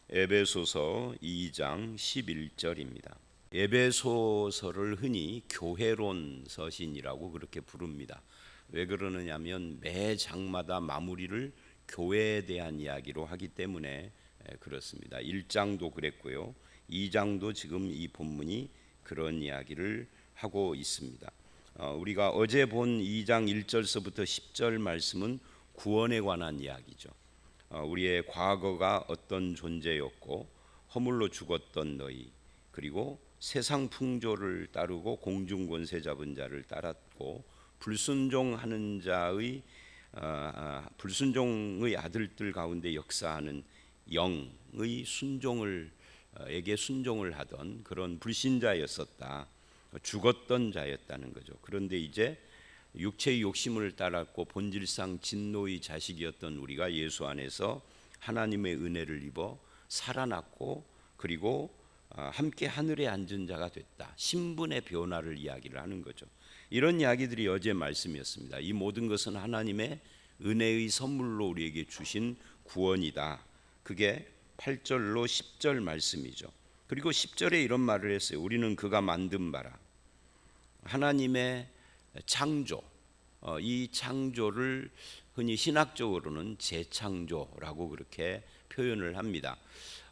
에베소서 2장 11절입니다. 에베소서를 흔히 교회론 서신이라고 그렇게 부릅니다. 왜 그러느냐면 매 장마다 마무리를 교회에 대한 이야기로 하기 때문에 그렇습니다. 1장도 그랬고요. 2장도 지금 이 본문이 그런 이야기를 하고 있습니다. 우리가 어제 본 2장 1절서부터 10절 말씀은 구원에 관한 이야기죠. 우리의 과거가 어떤 존재였고 허물로 죽었던 너희, 그리고 세상 풍조를 따르고 공중 권세 잡은 자를 따랐고 불순종하는 자의 불순종의 아들들 가운데 역사하는 영의 순종을 에게 순종을 하던 그런 불신자였었다. 죽었던 자였다는 거죠. 그런데 이제 육체의 욕심을 따랐고 본질상 진노의 자식이었던 우리가 예수 안에서 하나님의 은혜를 입어 살아났고, 그리고 함께 하늘에 앉은 자가 됐다. 신분의 변화를 이야기를 하는 거죠. 이런 이야기들이 어제 말씀이었습니다. 이 모든 것은 하나님의 은혜의 선물로 우리에게 주신 구원이다. 그게 8절로 10절 말씀이죠. 그리고 10절에 이런 말을 했어요. 우리는 그가 만든 바라. 하나님의 창조, 이 창조를 흔히 신학적으로는 재창조라고 그렇게 표현을 합니다.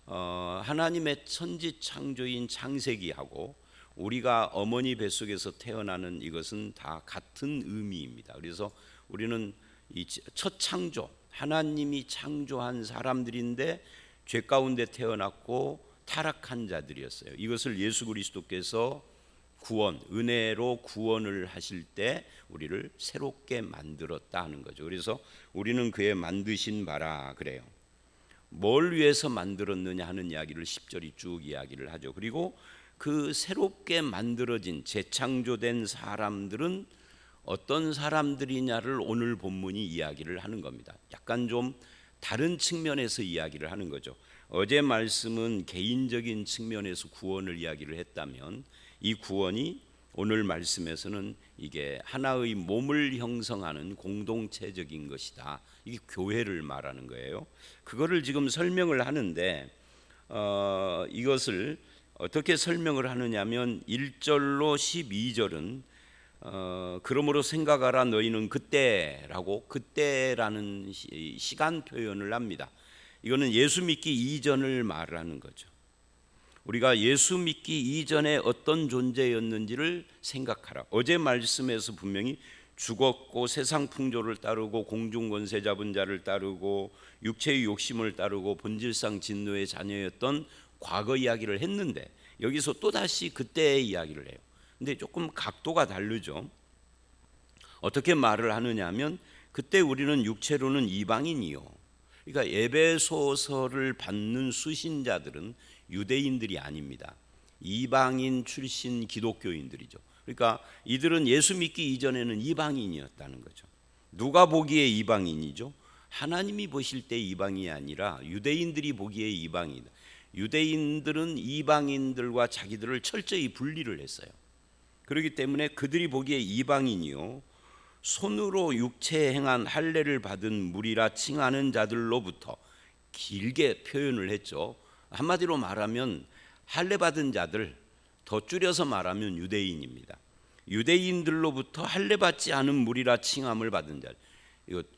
하나님의 천지 창조인 창세기하고 우리가 어머니 뱃속에서 태어나는 이것은 다 같은 의미입니다. 그래서 우리는 이 첫 창조, 하나님이 창조한 사람들인데 죄 가운데 태어났고 타락한 자들이었어요. 이것을 예수 그리스도께서 구원, 은혜로 구원을 하실 때 우리를 새롭게 만들었다 하는 거죠. 그래서 우리는 그의 만드신 바라 그래요. 뭘 위해서 만들었느냐 하는 이야기를 10절이 쭉 이야기를 하죠. 그리고 그 새롭게 만들어진 재창조된 사람들은 어떤 사람들이냐를 오늘 본문이 이야기를 하는 겁니다. 약간 좀 다른 측면에서 이야기를 하는 거죠. 어제 말씀은 개인적인 측면에서 구원을 이야기를 했다면 이 구원이 오늘 말씀에서는 이게 하나의 몸을 형성하는 공동체적인 것이다. 이게 교회를 말하는 거예요. 그거를 지금 설명을 하는데 이것을 어떻게 설명을 하느냐면 1절로 12절은 그러므로 생각하라 너희는 그때라고 그때라는 시간 표현을 합니다. 이거는 예수 믿기 이전을 말하는 거죠. 우리가 예수 믿기 이전에 어떤 존재였는지를 생각하라. 어제 말씀에서 분명히 죽었고 세상 풍조를 따르고 공중 권세 잡은 자를 따르고 육체의 욕심을 따르고 본질상 진노의 자녀였던 과거 이야기를 했는데 여기서 또다시 그때의 이야기를 해요. 근데 조금 각도가 다르죠. 어떻게 말을 하느냐 하면 그때 우리는 육체로는 이방인이요. 그러니까 에베소서를 받는 수신자들은 유대인들이 아닙니다. 이방인 출신 기독교인들이죠. 그러니까 이들은 예수 믿기 이전에는 이방인이었다는 거죠. 누가 보기에 이방인이죠? 하나님이 보실 때 이방인이 아니라 유대인들이 보기에 이방인이다. 유대인들은 이방인들과 자기들을 철저히 분리를 했어요. 그렇기 때문에 그들이 보기에 이방인이요 손으로 육체에 행한 할례를 받은 무리라 칭하는 자들로부터 길게 표현을 했죠. 한마디로 말하면 할례 받은 자들, 더 줄여서 말하면 유대인입니다. 유대인들로부터 할례 받지 않은 무리라 칭함을 받은 자,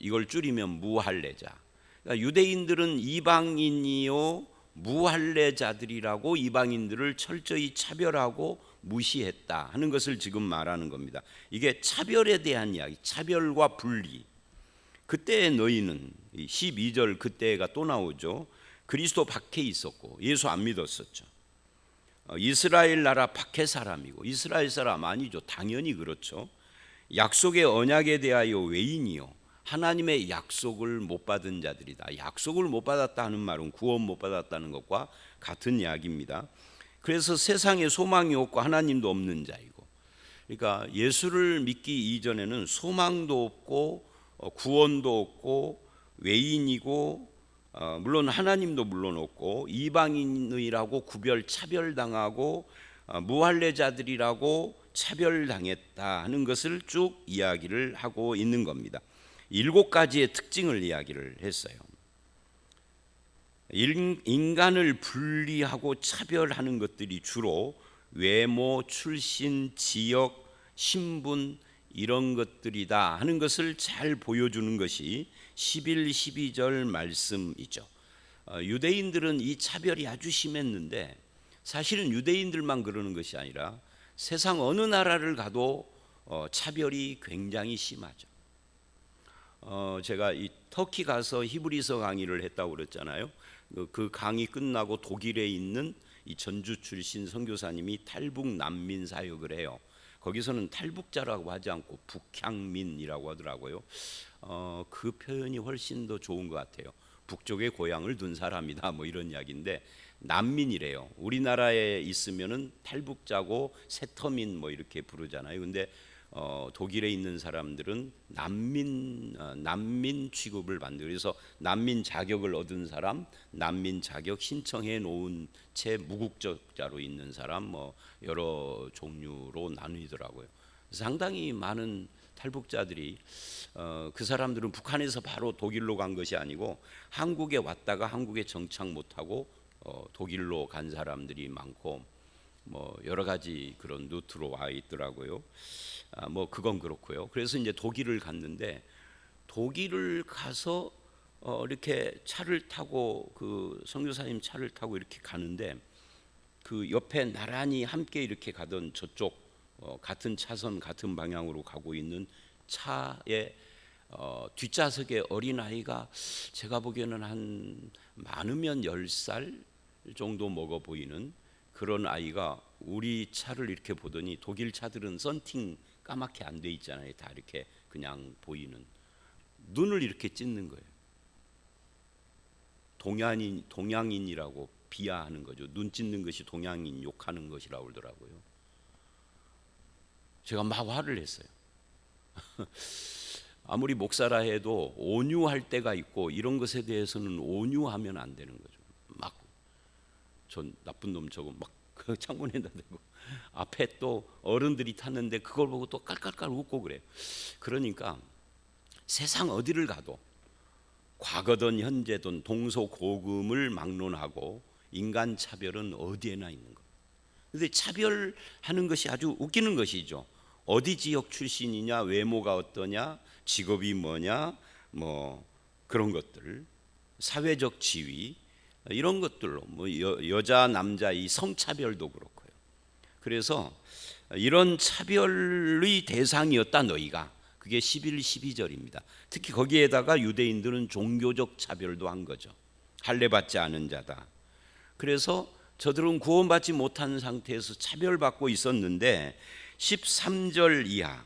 이걸 줄이면 무할례자. 그러니까 유대인들은 이방인이요 무할례자들이라고 이방인들을 철저히 차별하고 무시했다 하는 것을 지금 말하는 겁니다. 이게 차별에 대한 이야기, 차별과 분리. 그때 너희는 12절 그때가 또 나오죠. 그리스도 밖에 있었고 예수 안 믿었었죠. 이스라엘 나라 밖에 사람이고 이스라엘 사람 아니죠. 당연히 그렇죠. 약속의 언약에 대하여 외인이요 하나님의 약속을 못 받은 자들이다. 약속을 못 받았다 하는 말은 구원 못 받았다는 것과 같은 이야기입니다. 그래서 세상에 소망이 없고 하나님도 없는 자이고, 그러니까 예수를 믿기 이전에는 소망도 없고 구원도 없고 외인이고 물론 하나님도 물론 없고 이방인이라고 차별당하고 무할례자들이라고 차별당했다 하는 것을 쭉 이야기를 하고 있는 겁니다. 7가지의 특징을 이야기를 했어요. 인간을 분리하고 차별하는 것들이 주로 외모, 출신, 지역, 신분 이런 것들이다 하는 것을 잘 보여주는 것이 11, 12절 말씀이죠. 유대인들은 이 차별이 아주 심했는데 사실은 유대인들만 그러는 것이 아니라 세상 어느 나라를 가도 차별이 굉장히 심하죠. 제가 이 터키 가서 히브리서 강의를 했다고 그랬잖아요. 그 강의 끝나고 독일에 있는 이 전주 출신 선교사님이 탈북 난민 사역을 해요. 거기서는 탈북자라고 하지 않고 북향민이라고 하더라고요. 그 표현이 훨씬 더 좋은 것 같아요. 북쪽에 고향을 둔 사람이다 뭐 이런 이야기인데 난민이래요. 우리나라에 있으면은 탈북자고 세터민 뭐 이렇게 부르잖아요. 근데 독일에 있는 사람들은 난민 취급을 받는, 그래서 난민 자격을 얻은 사람, 난민 자격 신청해 놓은 채 무국적자로 있는 사람 뭐 여러 종류로 나누더라고요. 상당히 많은 탈북자들이 그 사람들은 북한에서 바로 독일로 간 것이 아니고 한국에 왔다가 한국에 정착 못하고 독일로 간 사람들이 많고 뭐 여러 가지 그런 루트로 와 있더라고요. 뭐 그건 그렇고요. 그래서 이제 독일을 갔는데 독일을 가서 이렇게 차를 타고 그 선교사님 차를 타고 이렇게 가는데 그 옆에 나란히 함께 이렇게 가던 저쪽 같은 차선 같은 방향으로 가고 있는 차에 뒷좌석에 어린 아이가 제가 보기에는 한 많으면 10살 정도 먹어 보이는 그런 아이가 우리 차를 이렇게 보더니 독일 차들은 썬팅 까맣게 안 돼 있잖아요. 다 이렇게 그냥 보이는, 눈을 이렇게 찢는 거예요. 동양인이라고 비하하는 거죠. 눈 찢는 것이 동양인 욕하는 것이라고 그러더라고요. 제가 막 화를 냈어요. 아무리 목사라 해도 온유할 때가 있고 이런 것에 대해서는 온유하면 안 되는 거죠. 막 전 나쁜 놈 저거 막 그 창문에다 대고 앞에 또 어른들이 탔는데 그걸 보고 또 깔깔깔 웃고 그래요. 그러니까 세상 어디를 가도 과거든 현재든 동서고금을 막론하고 인간 차별은 어디에나 있는 거예요. 그런데 차별하는 것이 아주 웃기는 것이죠. 어디 지역 출신이냐, 외모가 어떠냐, 직업이 뭐냐, 뭐 그런 것들, 사회적 지위 이런 것들로 뭐 여자 남자 이 성차별도 그렇고요. 그래서 이런 차별의 대상이었다 너희가. 그게 11, 12절입니다. 특히 거기에다가 유대인들은 종교적 차별도 한 거죠. 할례받지 않은 자다. 그래서 저들은 구원받지 못한 상태에서 차별받고 있었는데 13절 이하,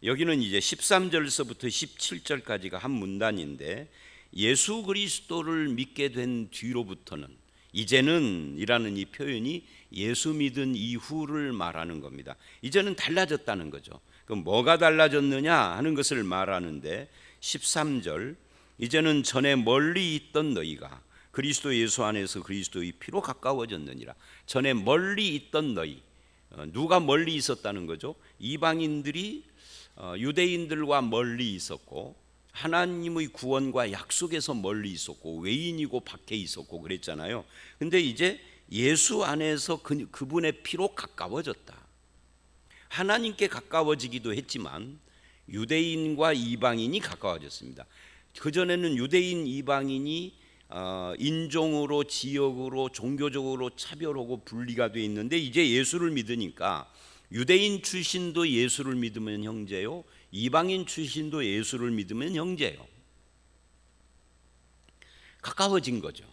여기는 이제 13절서부터 17절까지가 한 문단인데 예수 그리스도를 믿게 된 뒤로부터는, 이제는 이라는 이 표현이 예수 믿은 이후를 말하는 겁니다. 이제는 달라졌다는 거죠. 그럼 뭐가 달라졌느냐 하는 것을 말하는데 13절, 이제는 전에 멀리 있던 너희가 그리스도 예수 안에서 그리스도의 피로 가까워졌느니라. 전에 멀리 있던 너희, 누가 멀리 있었다는 거죠? 이방인들이 유대인들과 멀리 있었고 하나님의 구원과 약속에서 멀리 있었고 외인이고 밖에 있었고 그랬잖아요. 근데 이제 예수 안에서 그분의 피로 가까워졌다. 하나님께 가까워지기도 했지만 유대인과 이방인이 가까워졌습니다. 그전에는 유대인 이방인이 인종으로, 지역으로, 종교적으로 차별하고 분리가 돼 있는데 이제 예수를 믿으니까 유대인 출신도 예수를 믿으면 형제요, 이방인 출신도 예수를 믿으면 형제요. 가까워진 거죠.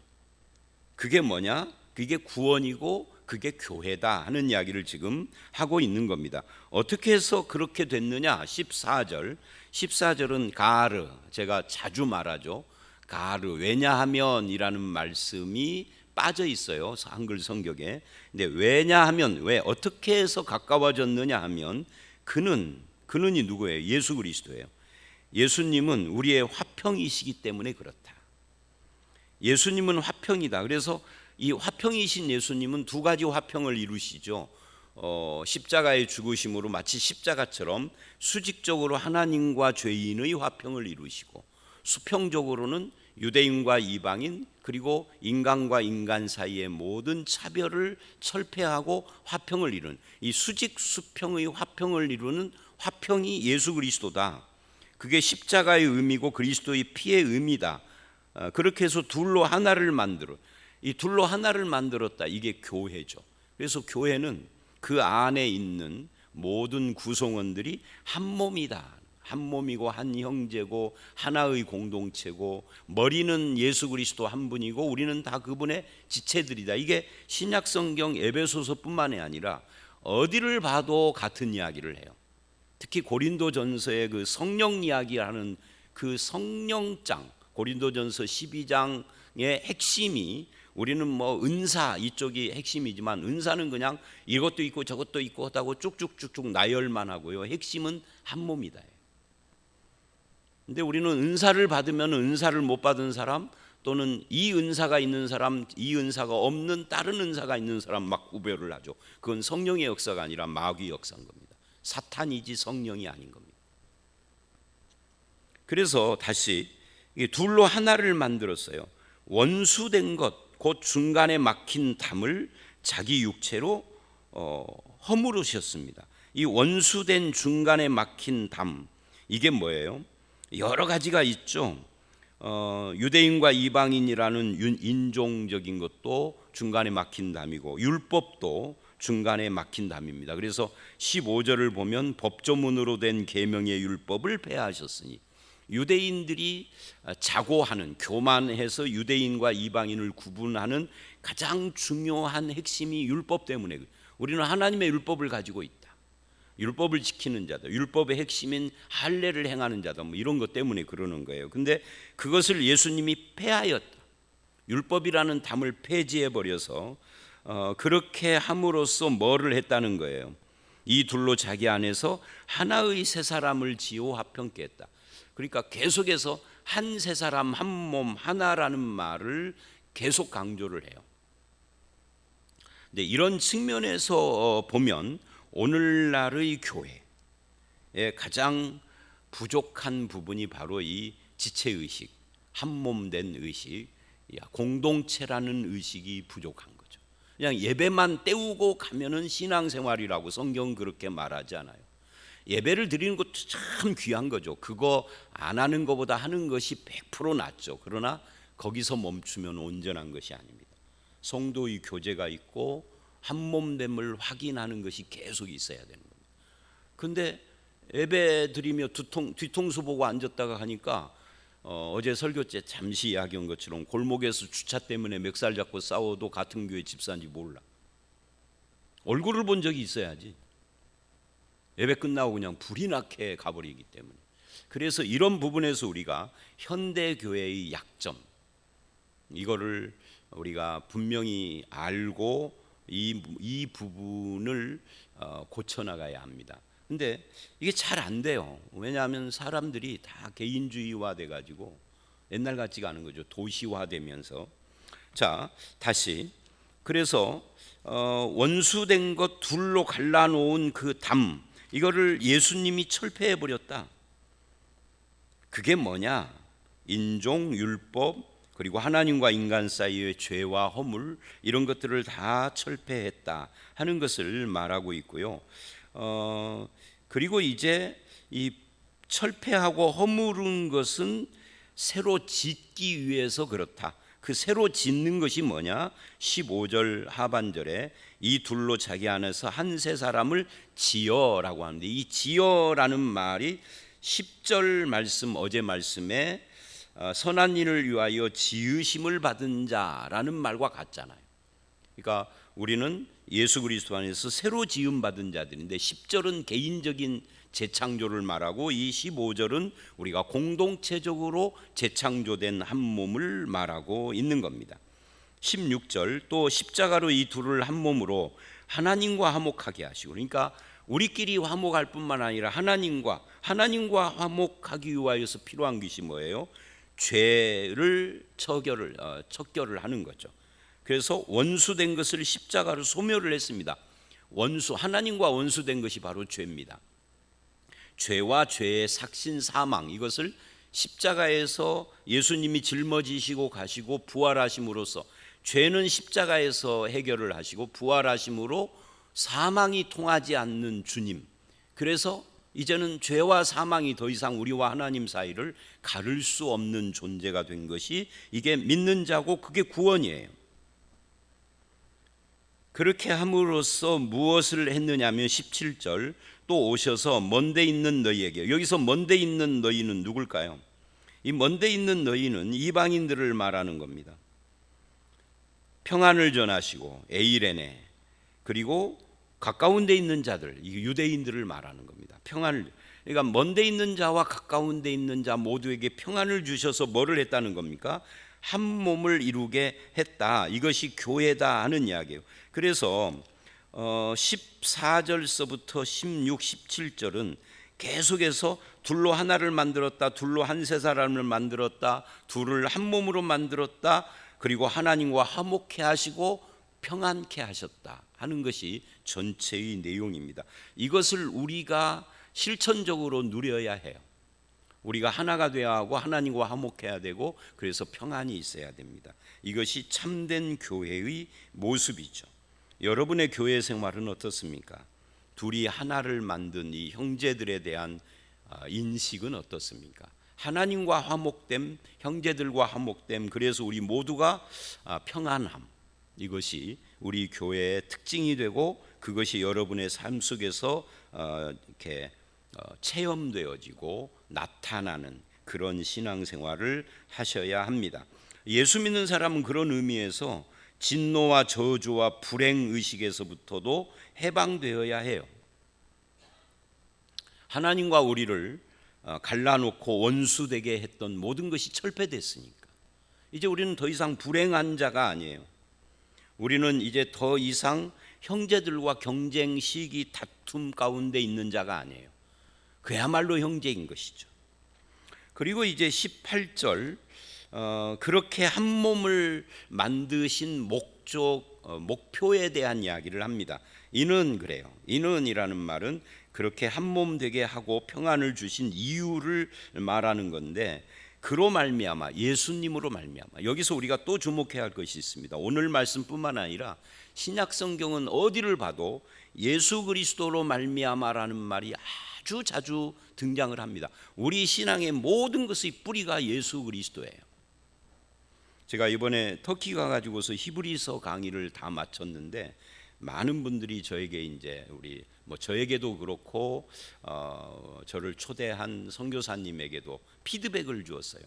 그게 뭐냐? 그게 구원이고 그게 교회다 하는 이야기를 지금 하고 있는 겁니다. 어떻게 해서 그렇게 됐느냐? 14절은 가르, 제가 자주 말하죠. 가르, 왜냐하면 이라는 말씀이 빠져 있어요, 한글 성경에. 근데 왜냐하면, 왜 어떻게 해서 가까워졌느냐 하면 그는이 누구예요? 예수 그리스도예요. 예수님은 우리의 화평이시기 때문에 그렇다. 예수님은 화평이다. 그래서 이 화평이신 예수님은 두 가지 화평을 이루시죠. 십자가의 죽으심으로 마치 십자가처럼 수직적으로 하나님과 죄인의 화평을 이루시고 수평적으로는 유대인과 이방인 그리고 인간과 인간 사이의 모든 차별을 철폐하고 화평을 이루는 이 수직 수평의 화평을 이루는 화평이 예수 그리스도다. 그게 십자가의 의미고 그리스도의 피의 의미다. 그렇게 해서 둘로 하나를 만들어 이 둘로 하나를 만들었다. 이게 교회죠. 그래서 교회는 그 안에 있는 모든 구성원들이 한 몸이다. 한 몸이고 한 형제고 하나의 공동체고 머리는 예수 그리스도 한 분이고 우리는 다 그분의 지체들이다. 이게 신약 성경 에베소서뿐만이 아니라 어디를 봐도 같은 이야기를 해요. 특히 고린도전서의 그 성령 이야기하는 그 성령장, 고린도전서 12장의 핵심이 우리는 뭐 은사 이쪽이 핵심이지만 은사는 그냥 이것도 있고 저것도 있고 하다고 쭉쭉쭉쭉 나열만 하고요. 핵심은 한 몸이다. 근데 우리는 은사를 받으면 은사를 못 받은 사람 또는 이 은사가 있는 사람, 이 은사가 없는 다른 은사가 있는 사람 막 구별을 하죠. 그건 성령의 역사가 아니라 마귀의 역사인 겁니다. 사탄이지 성령이 아닌 겁니다. 그래서 다시 둘로 하나를 만들었어요. 원수된 것, 곧 중간에 막힌 담을 자기 육체로 허물으셨습니다. 이 원수된 중간에 막힌 담, 이게 뭐예요? 여러 가지가 있죠. 유대인과 이방인이라는 인종적인 것도 중간에 막힌 담이고 율법도 중간에 막힌 담입니다. 그래서 15절을 보면 법조문으로 된 계명의 율법을 폐하하셨으니 유대인들이 자고하는 교만해서 유대인과 이방인을 구분하는 가장 중요한 핵심이 율법 때문에 우리는 하나님의 율법을 가지고 있다. 율법을 지키는 자다. 율법의 핵심인 할례를 행하는 자다. 뭐 이런 것 때문에 그러는 거예요. 근데 그것을 예수님이 폐하였다. 율법이라는 담을 폐지해 버려서 그렇게 함으로써 뭐를 했다는 거예요? 이 둘로 자기 안에서 하나의 새 사람을 지어 화평케 했다. 그러니까 계속해서 한 새 사람 한 몸 하나라는 말을 계속 강조를 해요. 근데 이런 측면에서 보면 오늘날의 교회의 가장 부족한 부분이 바로 이 지체의식, 한몸된 의식, 공동체라는 의식이 부족한 거죠. 그냥 예배만 때우고 가면은 신앙생활이라고 성경은 그렇게 말하지 않아요. 예배를 드리는 것도 참 귀한 거죠. 그거 안 하는 것보다 하는 것이 100% 낫죠. 그러나 거기서 멈추면 온전한 것이 아닙니다. 성도의 교제가 있고 한몸됨을 확인하는 것이 계속 있어야 되는 겁니다. 근데 예배 드리며 뒤통수 보고 앉았다가 하니까 어제 설교 때 잠시 이야기한 것처럼 골목에서 주차 때문에 멱살 잡고 싸워도 같은 교회 집사인지 몰라. 얼굴을 본 적이 있어야지. 예배 끝나고 그냥 불이 나게 가버리기 때문에. 그래서 이런 부분에서 우리가 현대교회의 약점, 이거를 우리가 분명히 알고 이 부분을 고쳐나가야 합니다. 근데 이게 잘 안 돼요. 왜냐하면 사람들이 다 개인주의화 돼가지고 옛날 같지가 않은 거죠. 도시화되면서. 자, 다시. 그래서 원수된 것 둘로 갈라놓은 그 담, 이거를 예수님이 철폐해 버렸다. 그게 뭐냐? 인종, 율법, 그리고 하나님과 인간 사이의 죄와 허물, 이런 것들을 다 철폐했다 하는 것을 말하고 있고요. 그리고 이제 이 철폐하고 허물은 것은 새로 짓기 위해서 그렇다. 그 새로 짓는 것이 뭐냐? 15절 하반절에 이 둘로 자기 안에서 한 새 사람을 지어라고 하는데, 이 지어라는 말이 10절 말씀, 어제 말씀에 선한 일을 위하여 지으심을 받은 자라는 말과 같잖아요. 그러니까 우리는 예수 그리스도 안에서 새로 지음 받은 자들인데 10절은 개인적인 재창조를 말하고 이 15절은 우리가 공동체적으로 재창조된 한 몸을 말하고 있는 겁니다. 16절 또 십자가로 이 둘을 한 몸으로 하나님과 화목하게 하시고, 그러니까 우리끼리 화목할 뿐만 아니라 하나님과 화목하기 위하여서 필요한 것이 뭐예요? 죄를 척결을 하는 거죠. 그래서 원수된 것을 십자가로 소멸을 했습니다. 하나님과 원수된 것이 바로 죄입니다. 죄와 죄의 삭신 사망, 이것을 십자가에서 예수님이 짊어지시고 가시고 부활하심으로써 죄는 십자가에서 해결을 하시고 부활하심으로 사망이 통하지 않는 주님, 그래서 이제는 죄와 사망이 더 이상 우리와 하나님 사이를 가를 수 없는 존재가 된 것이 이게 믿는 자고 그게 구원이에요. 그렇게 함으로써 무엇을 했느냐면 17절, 또 오셔서 먼데 있는 너희에게, 여기서 먼데 있는 너희는 누굴까요? 이 먼데 있는 너희는 이방인들을 말하는 겁니다. 평안을 전하시고 에이레네, 그리고 가까운 데 있는 자들, 이 유대인들을 말하는 겁니다. 평안을, 그러니까 먼 데 있는 자와 가까운 데 있는 자 모두에게 평안을 주셔서 뭐를 했다는 겁니까? 한 몸을 이루게 했다. 이것이 교회다 하는 이야기예요. 그래서 14절서부터 16, 17절은 계속해서 둘로 하나를 만들었다, 둘로 한 세 사람을 만들었다, 둘을 한 몸으로 만들었다, 그리고 하나님과 화목케 하시고 평안케 하셨다 하는 것이 전체의 내용입니다. 이것을 우리가 실천적으로 누려야 해요. 우리가 하나가 되어야 하고 하나님과 화목해야 되고 그래서 평안이 있어야 됩니다. 이것이 참된 교회의 모습이죠. 여러분의 교회 생활은 어떻습니까? 둘이 하나를 만든 이 형제들에 대한 인식은 어떻습니까? 하나님과 화목됨, 형제들과 화목됨, 그래서 우리 모두가 평안함, 이것이 우리 교회의 특징이 되고 그것이 여러분의 삶 속에서 이렇게 체험되어지고 나타나는 그런 신앙생활을 하셔야 합니다. 예수 믿는 사람은 그런 의미에서 진노와 저주와 불행의식에서부터도 해방되어야 해요. 하나님과 우리를 갈라놓고 원수되게 했던 모든 것이 철폐됐으니까 이제 우리는 더 이상 불행한 자가 아니에요. 우리는 이제 더 이상 형제들과 경쟁, 시기, 다툼 가운데 있는 자가 아니에요. 그야말로 형제인 것이죠. 그리고 이제 18절, 그렇게 한 몸을 만드신 목표에 대한 이야기를 합니다. 이는 그래요. 이는이라는 말은 그렇게 한 몸 되게 하고 평안을 주신 이유를 말하는 건데, 그로 말미암아, 예수님으로 말미암아. 여기서 우리가 또 주목해야 할 것이 있습니다. 오늘 말씀뿐만 아니라 신약 성경은 어디를 봐도 예수 그리스도로 말미암아라는 말이 아주 자주 등장을 합니다. 우리 신앙의 모든 것의 뿌리가 예수 그리스도예요. 제가 이번에 터키 가가지고서 히브리서 강의를 다 마쳤는데 많은 분들이 저에게 이제 우리 저에게도 그렇고 저를 초대한 선교사님에게도 피드백을 주었어요.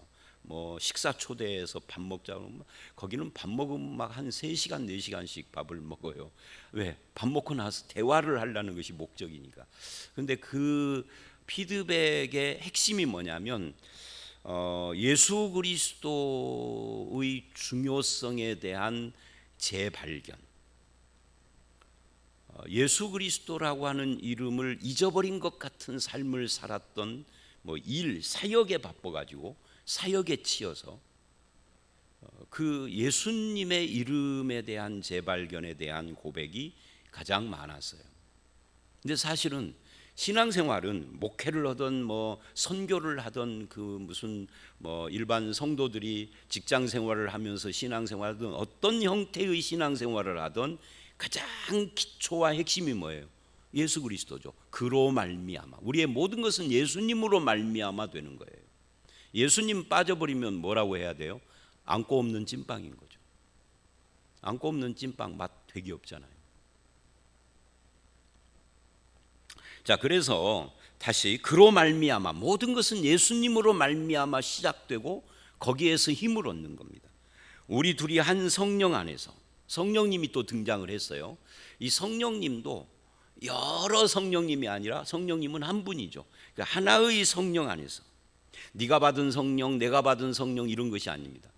식사 초대해서 밥 먹자고, 거기는 밥 먹으면 막 한 3시간 4시간씩 밥을 먹어요. 왜? 밥 먹고 나서 대화를 하려는 것이 목적이니까. 근데 그 피드백의 핵심이 뭐냐면 예수 그리스도의 중요성에 대한 재발견. 예수 그리스도라고 하는 이름을 잊어버린 것 같은 삶을 살았던 사역에 바빠가지고 사역에 치여서 그 예수님의 이름에 대한 재발견에 대한 고백이 가장 많았어요. 근데 사실은 신앙생활은 목회를 하던 선교를 하던 그 무슨 일반 성도들이 직장 생활을 하면서 신앙생활을 하던 어떤 형태의 신앙생활을 하던 가장 기초와 핵심이 뭐예요? 예수 그리스도죠. 그로 말미암아. 우리의 모든 것은 예수님으로 말미암아 되는 거예요. 예수님 빠져버리면 뭐라고 해야 돼요? 안고 없는 찐빵인 거죠. 안고 없는 찐빵 맛 되게 없잖아요. 자, 그래서 다시 그로 말미암아, 모든 것은 예수님으로 말미암아 시작되고 거기에서 힘을 얻는 겁니다. 우리 둘이 한 성령 안에서, 성령님이 또 등장을 했어요. 이 성령님도 여러 성령님이 아니라 성령님은 한 분이죠. 그러니까 하나의 성령 안에서 네가 받은 성령, 내가 받은 성령 이런 것이 아닙니다.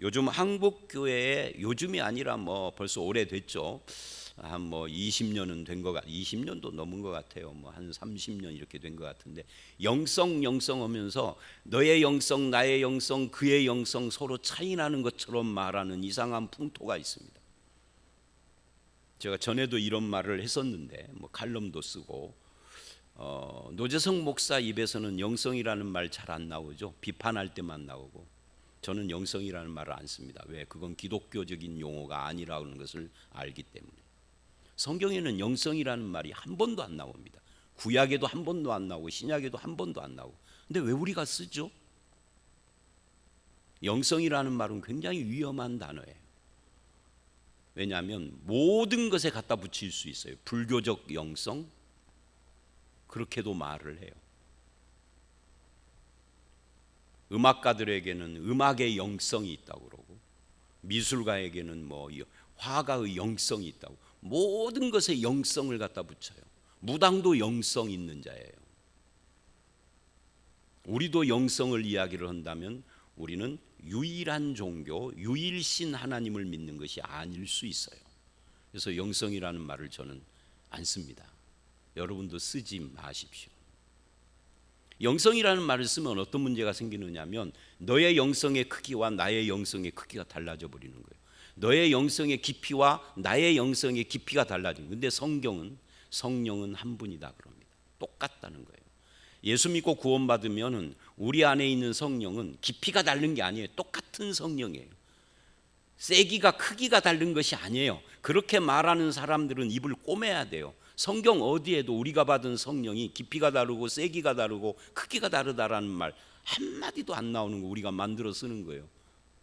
요즘 한국 교회에, 요즘이 아니라 벌써 오래됐죠. 한 20년은 된 것 20년도 넘은 것 같아요. 한 30년 이렇게 된 것 같은데, 영성 하면서 너의 영성, 나의 영성, 그의 영성 서로 차이 나는 것처럼 말하는 이상한 풍토가 있습니다. 제가 전에도 이런 말을 했었는데 칼럼도 쓰고 노재성 목사 입에서는 영성이라는 말 잘 안 나오죠. 비판할 때만 나오고, 저는 영성이라는 말을 안 씁니다. 왜? 그건 기독교적인 용어가 아니라는 것을 알기 때문에. 성경에는 영성이라는 말이 한 번도 안 나옵니다. 구약에도 한 번도 안 나오고 신약에도 한 번도 안 나오고. 근데 왜 우리가 쓰죠? 영성이라는 말은 굉장히 위험한 단어예요. 왜냐하면 모든 것에 갖다 붙일 수 있어요. 불교적 영성, 그렇게도 말을 해요. 음악가들에게는 음악의 영성이 있다고 그러고, 미술가에게는 뭐 화가의 영성이 있다고, 모든 것에 영성을 갖다 붙여요. 무당도 영성 있는 자예요. 우리도 영성을 이야기를 한다면 우리는 유일한 종교, 유일신 하나님을 믿는 것이 아닐 수 있어요. 그래서 영성이라는 말을 저는 안 씁니다. 여러분도 쓰지 마십시오. 영성이라는 말을 쓰면 어떤 문제가 생기느냐면, 너의 영성의 크기와 나의 영성의 크기가 달라져 버리는 거예요. 너의 영성의 깊이와 나의 영성의 깊이가 달라진. 근데 성령은 한 분이다 그럽니다. 똑같다는 거예요. 예수 믿고 구원받으면 우리 안에 있는 성령은 깊이가 다른 게 아니에요. 똑같은 성령이에요. 세기가 크기가 다른 것이 아니에요. 그렇게 말하는 사람들은 입을 꼬매야 돼요. 성경 어디에도 우리가 받은 성령이 깊이가 다르고 세기가 다르고 크기가 다르다라는 말 한마디도 안 나오는 거 우리가 만들어 쓰는 거예요.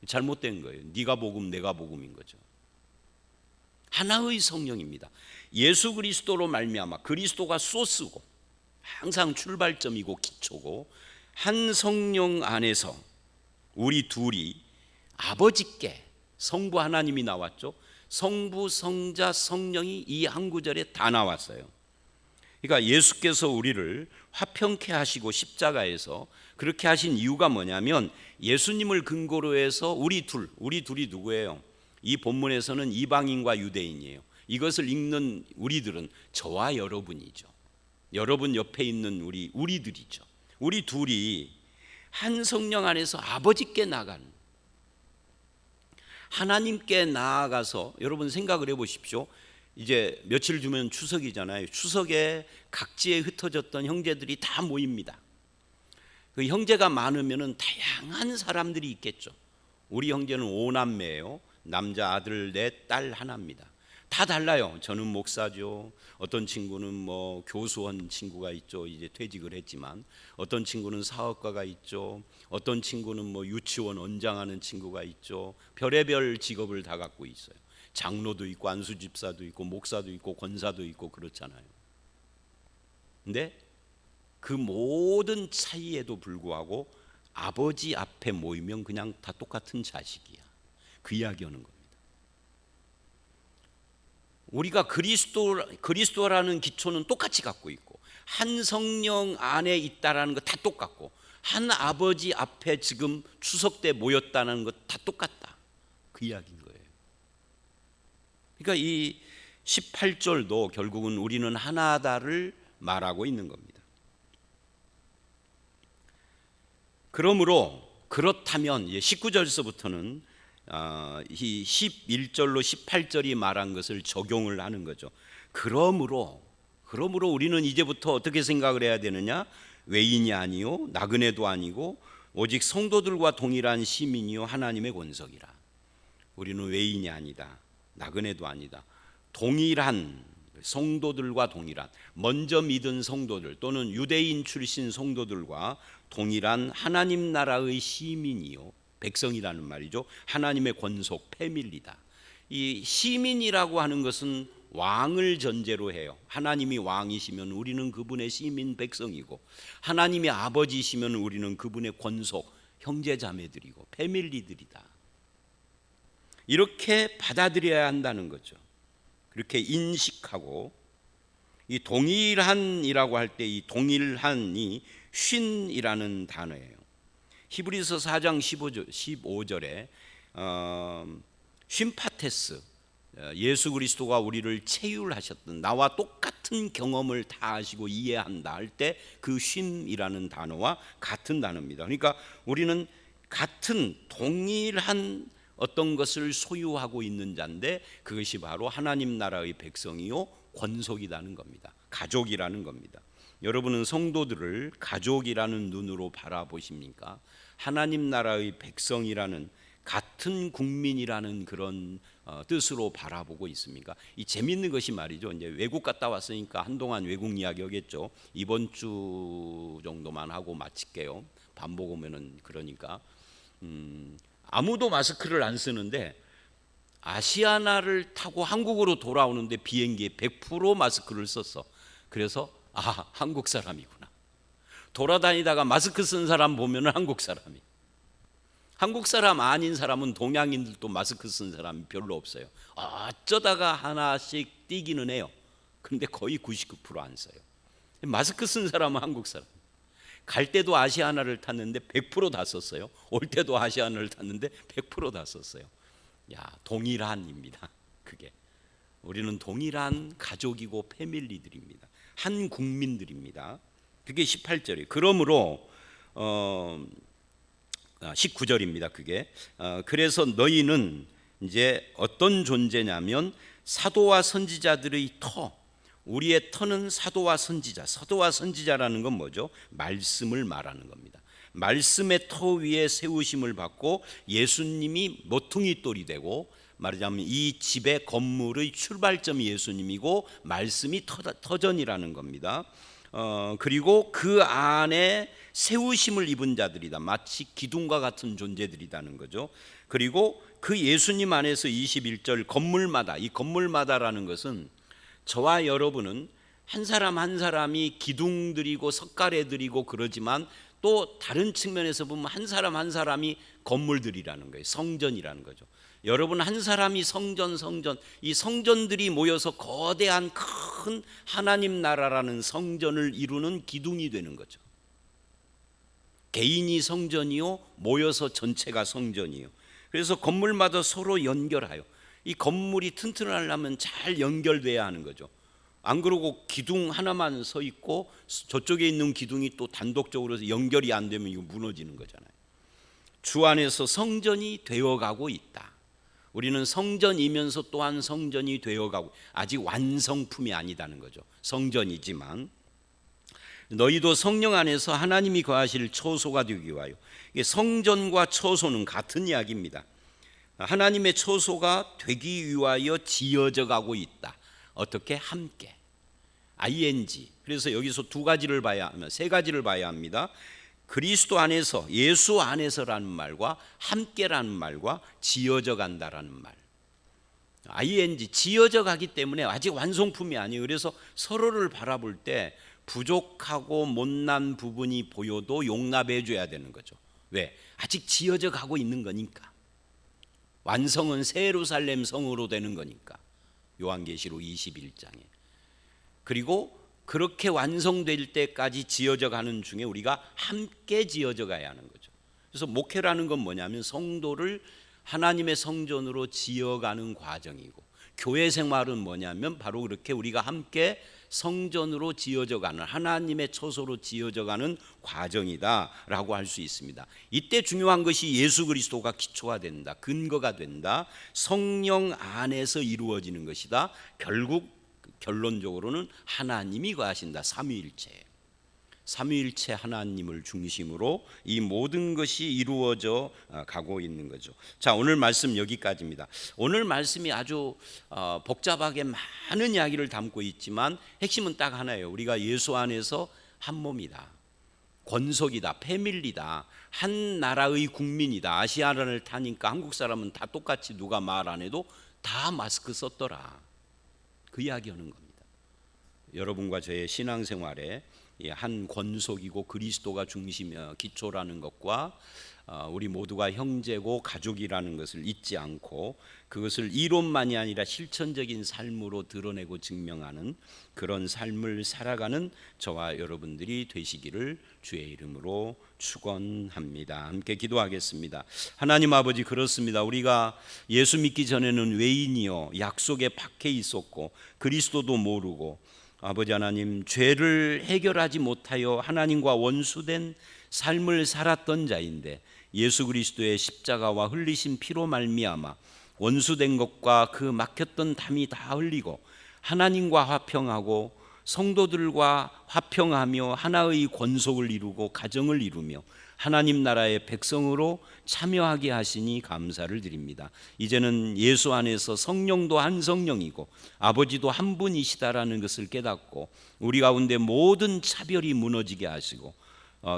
잘못된 거예요. 네가 복음 내가 복음인 거죠. 하나의 성령입니다. 예수 그리스도로 말미암아, 그리스도가 소스고 항상 출발점이고 기초고, 한 성령 안에서 우리 둘이 아버지께, 성부 하나님이 나왔죠. 성부, 성자, 성령이 이 한 구절에 다 나왔어요. 그러니까 예수께서 우리를 화평케 하시고 십자가에서 그렇게 하신 이유가 뭐냐면, 예수님을 근거로 해서 우리 둘이 누구예요? 이 본문에서는 이방인과 유대인이에요. 이것을 읽는 우리들은 저와 여러분이죠. 여러분 옆에 있는 우리들이죠. 우리 둘이 한 성령 안에서 아버지께 나간, 하나님께 나아가서, 여러분 생각을 해보십시오. 이제 며칠 주면 추석이잖아요. 추석에 각지에 흩어졌던 형제들이 다 모입니다. 그 형제가 많으면 다양한 사람들이 있겠죠. 우리 형제는 5남매예요. 남자 아들 넷, 딸 하나입니다. 다 달라요. 저는 목사죠. 어떤 친구는 뭐 교수원 친구가 있죠. 이제 퇴직을 했지만. 어떤 친구는 사업가가 있죠. 어떤 친구는 뭐 유치원 원장하는 친구가 있죠. 별의별 직업을 다 갖고 있어요. 장로도 있고 안수집사도 있고 목사도 있고 권사도 있고 그렇잖아요. 근데 그 모든 차이에도 불구하고 아버지 앞에 모이면 그냥 다 똑같은 자식이야. 그 이야기하는 겁니다. 우리가 그리스도라는 기초는 똑같이 갖고 있고, 한 성령 안에 있다라는 거 다 똑같고, 한 아버지 앞에 지금 추석 때 모였다는 것 다 똑같다. 그 이야기인 거예요. 그러니까 이 18절도 결국은 우리는 하나다를 말하고 있는 겁니다. 그렇다면 19절서부터는 이 11절로 18절이 말한 것을 적용을 하는 거죠. 그러므로 우리는 이제부터 어떻게 생각을 해야 되느냐? 외인이 아니요 나그네도 아니고 오직 성도들과 동일한 시민이요 하나님의 권속이라. 우리는 외인이 아니다, 나그네도 아니다, 동일한 성도들과 동일한, 먼저 믿은 성도들 또는 유대인 출신 성도들과 동일한 하나님 나라의 시민이요, 백성이라는 말이죠. 하나님의 권속, 패밀리다. 이 시민이라고 하는 것은 왕을 전제로 해요. 하나님이 왕이시면 우리는 그분의 시민 백성이고, 하나님이 아버지시면 우리는 그분의 권속, 형제자매들이고 패밀리들이다. 이렇게 받아들여야 한다는 거죠. 그렇게 인식하고, 이 동일한이라고 할 때 이 동일한이 쉰이라는 단어예요. 히브리서 4장 15절에 쉼파테스, 예수 그리스도가 우리를 체휼하셨던, 나와 똑같은 경험을 다 하시고 이해한다 할 때 그 쉼이라는 단어와 같은 단어입니다. 그러니까 우리는 같은 동일한 어떤 것을 소유하고 있는 자인데, 그것이 바로 하나님 나라의 백성이요 권속이라는 겁니다. 가족이라는 겁니다. 여러분은 성도들을 가족이라는 눈으로 바라보십니까? 하나님 나라의 백성이라는, 같은 국민이라는 그런 뜻으로 바라보고 있습니까? 이 재밌는 것이 말이죠. 이제 외국 갔다 왔으니까 한동안 외국 이야기 하겠죠. 이번 주 정도만 하고 마칠게요. 밥 먹으면은 그러니까 아무도 마스크를 안 쓰는데 아시아나를 타고 한국으로 돌아오는데 비행기에 100% 마스크를 썼어. 그래서 한국 사람이구나. 돌아다니다가 마스크 쓴 사람 보면은 한국 사람이. 한국 사람 아닌 사람은 동양인들도 마스크 쓴 사람이 별로 없어요. 어쩌다가 하나씩 띄기는 해요. 그런데 거의 99%안 써요. 마스크 쓴 사람은 한국 사람. 갈 때도 아시아나를 탔는데 100%다 썼어요. 올 때도 아시아나를 탔는데 100%다 썼어요. 동일한입니다. 그게 우리는 동일한 가족이고 패밀리들입니다. 한 국민들입니다. 그게 18절이에요. 그러므로 19절입니다. 그게 그래서 너희는 이제 어떤 존재냐면 사도와 선지자들의 터, 우리의 터는 사도와 선지자. 사도와 선지자라는 건 뭐죠? 말씀을 말하는 겁니다. 말씀의 터 위에 세우심을 받고 예수님이 모퉁이 돌이 되고, 말하자면 이 집의 건물의 출발점이 예수님이고 말씀이 터전이라는 겁니다. 그리고 그 안에 세우심을 입은 자들이다. 마치 기둥과 같은 존재들이라는 거죠. 그리고 그 예수님 안에서 21절 건물마다, 이 건물마다라는 것은 저와 여러분은 한 사람 한 사람이 기둥들이고 석가래들이고 그러지만 또 다른 측면에서 보면 한 사람 한 사람이 건물들이라는 거예요. 성전이라는 거죠. 여러분 한 사람이 성전, 이 성전들이 모여서 거대한 큰 하나님 나라라는 성전을 이루는 기둥이 되는 거죠. 개인이 성전이요, 모여서 전체가 성전이요. 그래서 건물마다 서로 연결하여, 이 건물이 튼튼하려면 잘 연결돼야 하는 거죠. 안 그러고 기둥 하나만 서 있고 저쪽에 있는 기둥이 또 단독적으로 연결이 안 되면 이거 무너지는 거잖아요. 주 안에서 성전이 되어가고 있다. 우리는 성전이면서 또한 성전이 되어가고, 아직 완성품이 아니다는 거죠. 성전이지만 너희도 성령 안에서 하나님이 거하실 처소가 되기 위하여. 성전과 처소는 같은 이야기입니다. 하나님의 처소가 되기 위하여 지어져 가고 있다. 어떻게? 함께. ing. 그래서 여기서 세 가지를 봐야 합니다. 그리스도 안에서, 예수 안에서라는 말과 함께라는 말과 지어져 간다라는 말. ing, 지어져 가기 때문에 아직 완성품이 아니에요. 그래서 서로를 바라볼 때 부족하고 못난 부분이 보여도 용납해 줘야 되는 거죠. 왜? 아직 지어져 가고 있는 거니까. 완성은 새 예루살렘 성으로 되는 거니까. 요한계시록 21장에. 그리고 그렇게 완성될 때까지 지어져 가는 중에 우리가 함께 지어져 가야 하는 거죠. 그래서 목회라는 건 뭐냐면 성도를 하나님의 성전으로 지어가는 과정이고, 교회 생활은 뭐냐면 바로 그렇게 우리가 함께 성전으로 지어져 가는, 하나님의 처소로 지어져 가는 과정이다라고 할 수 있습니다. 이때 중요한 것이 예수 그리스도가 기초가 된다, 근거가 된다, 성령 안에서 이루어지는 것이다. 결론적으로는 하나님이 거하신다. 삼위일체 하나님을 중심으로 이 모든 것이 이루어져 가고 있는 거죠. 자, 오늘 말씀 여기까지입니다. 오늘 말씀이 아주 복잡하게 많은 이야기를 담고 있지만 핵심은 딱 하나예요. 우리가 예수 안에서 한 몸이다, 권속이다, 패밀리다, 한 나라의 국민이다. 아시아나를 타니까 한국 사람은 다 똑같이 누가 말 안 해도 다 마스크 썼더라. 그 이야기하는 겁니다. 여러분과 저의 신앙생활에 한 권속이고 그리스도가 중심이야 기초라는 것과 우리 모두가 형제고 가족이라는 것을 잊지 않고 그것을 이론만이 아니라 실천적인 삶으로 드러내고 증명하는 그런 삶을 살아가는 저와 여러분들이 되시기를 주의 이름으로 축원합니다. 함께 기도하겠습니다. 하나님 아버지, 그렇습니다. 우리가 예수 믿기 전에는 외인이요 약속에 박해 있었고 그리스도도 모르고, 아버지 하나님, 죄를 해결하지 못하여 하나님과 원수된 삶을 살았던 자인데 예수 그리스도의 십자가와 흘리신 피로 말미암아 원수된 것과 그 막혔던 담이 다 흘리고 하나님과 화평하고 성도들과 화평하며 하나의 권속을 이루고 가정을 이루며 하나님 나라의 백성으로 참여하게 하시니 감사를 드립니다. 이제는 예수 안에서 성령도 한 성령이고 아버지도 한 분이시다라는 것을 깨닫고 우리 가운데 모든 차별이 무너지게 하시고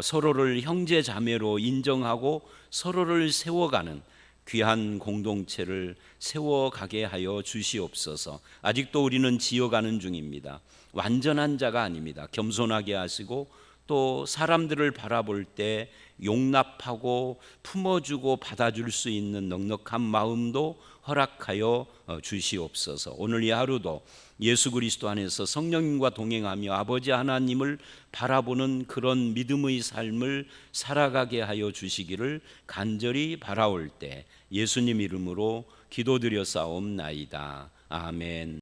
서로를 형제 자매로 인정하고 서로를 세워가는 귀한 공동체를 세워가게 하여 주시옵소서. 아직도 우리는 지어가는 중입니다. 완전한 자가 아닙니다. 겸손하게 하시고 또 사람들을 바라볼 때 용납하고 품어주고 받아줄 수 있는 넉넉한 마음도 허락하여 주시옵소서. 오늘 이 하루도 예수 그리스도 안에서 성령님과 동행하며 아버지 하나님을 바라보는 그런 믿음의 삶을 살아가게 하여 주시기를 간절히 바라올 때 예수님 이름으로 기도드려 싸움나이다. 아멘.